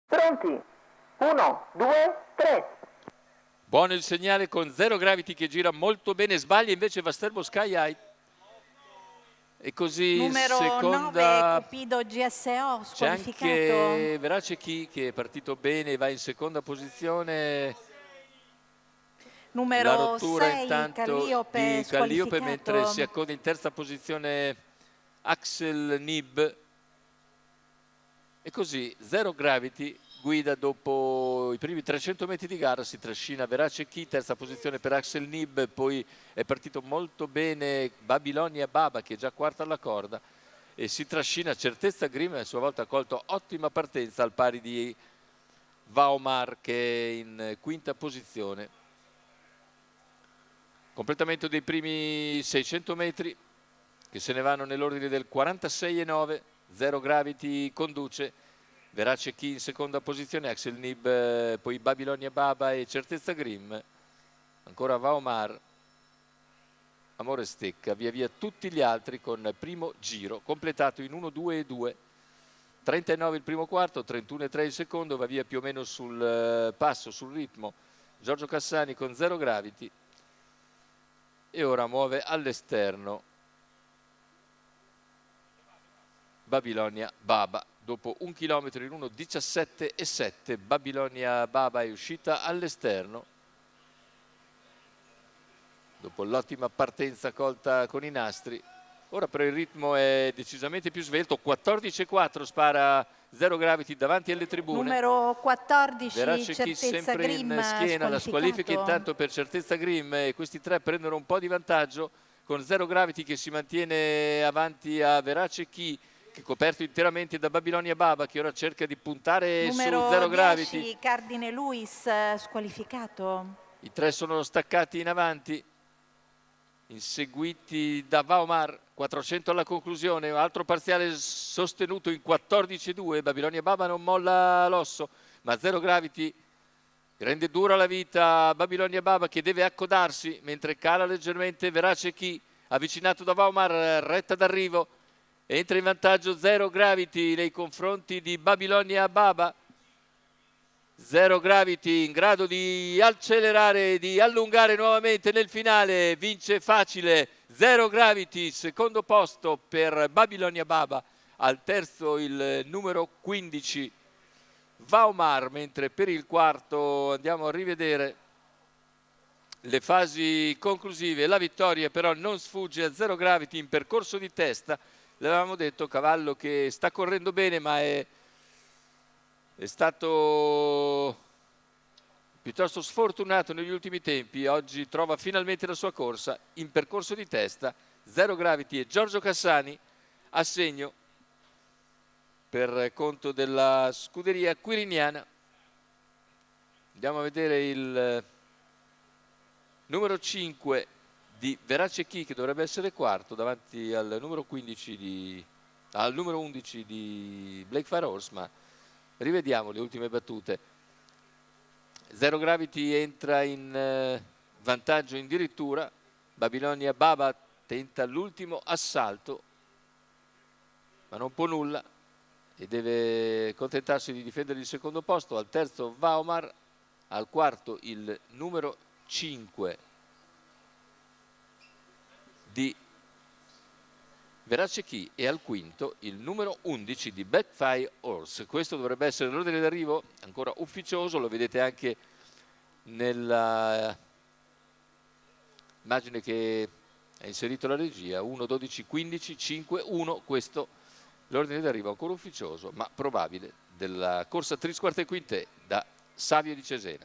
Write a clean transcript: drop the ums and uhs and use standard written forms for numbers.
Pronti? 1, 2, 3. Buono il segnale con Zero Gravity che gira molto bene, sbaglia invece Vasterbo Sky High. E così Numero seconda 9 Cupido GSO c'è squalificato. anche Verace Chi che è partito bene, va in seconda posizione. Numero La rottura 6 intanto Calliope di Calliope, mentre si squalificato. accoda in terza posizione Axel Nib. E così Zero Gravity guida dopo i primi 300 metri di gara, si trascina Verace Chi, terza posizione per Axel Nib, poi è partito molto bene Babilonia Baba che è già quarta alla corda e si trascina Certezza Grim, a sua volta ha colto ottima partenza al pari di Vaomar che è in quinta posizione. Completamento dei primi 600 metri che se ne vanno nell'ordine del 46,9. Zero Gravity conduce, Verace Chi in seconda posizione, Axel Nib, poi Babilonia Baba e Certezza Grim, ancora Vaomar, Amore Stecca, via via tutti gli altri con primo giro completato in 1, 2 e 2. 39 il primo quarto, 31 e 3 il secondo, va via più o meno sul passo, sul ritmo Giorgio Cassani con Zero Gravity e ora muove all'esterno Babilonia Baba. Dopo 1 chilometro in 1:17 e 7 Babilonia Baba è uscita all'esterno dopo l'ottima partenza colta con i nastri. Ora però il ritmo è decisamente più svelto, 14,4 spara Zero Gravity davanti alle tribune. Numero 14 Verace Chi Certezza sempre Grim in schiena, la squalifica intanto per Certezza Grim e questi tre prendono un po' di vantaggio con Zero Gravity che si mantiene avanti a Verace Chi che è coperto interamente da Babilonia Baba che ora cerca di puntare Numero su Zero 10 Gravity. Cardine Luis squalificato. I tre sono staccati in avanti, inseguiti da Vaomar, 400 alla conclusione, altro parziale sostenuto in 14,2. Babilonia Baba non molla l'osso, ma Zero Gravity rende dura la vita a Babilonia Baba che deve accodarsi mentre cala leggermente Verace Chi, avvicinato da Vaomar, retta d'arrivo. Entra in vantaggio Zero Gravity nei confronti di Babilonia Baba. Zero Gravity in grado di accelerare e di allungare nuovamente nel finale, vince facile Zero Gravity, secondo posto per Babilonia Baba, al terzo il numero 15 Vaomar, mentre per il quarto andiamo a rivedere le fasi conclusive. La vittoria però non sfugge a Zero Gravity in percorso di testa, l'avevamo detto, cavallo che sta correndo bene ma è stato piuttosto sfortunato negli ultimi tempi, oggi trova finalmente la sua corsa in percorso di testa. Zero Gravity e Giorgio Cassani a segno per conto della scuderia quiriniana. Andiamo a vedere il numero 5 di Verace Chi che dovrebbe essere quarto davanti al numero 15 al numero 11 di Blake Fire Horse, ma rivediamo le ultime battute. Zero Gravity entra in vantaggio addirittura, Babilonia Baba tenta l'ultimo assalto ma non può nulla e deve contentarsi di difendere il secondo posto. Al terzo Vaomar, al quarto il numero 5 di Verace Chi e al quinto il numero 11 di Blackfire Horse. Questo dovrebbe essere l'ordine d'arrivo, ancora ufficioso, lo vedete anche nella immagine che ha inserito la regia, 1, 12, 15, 5, 1, questo l'ordine d'arrivo ancora ufficioso ma probabile della corsa Tris Quarte Quinte da Savio di Cesena.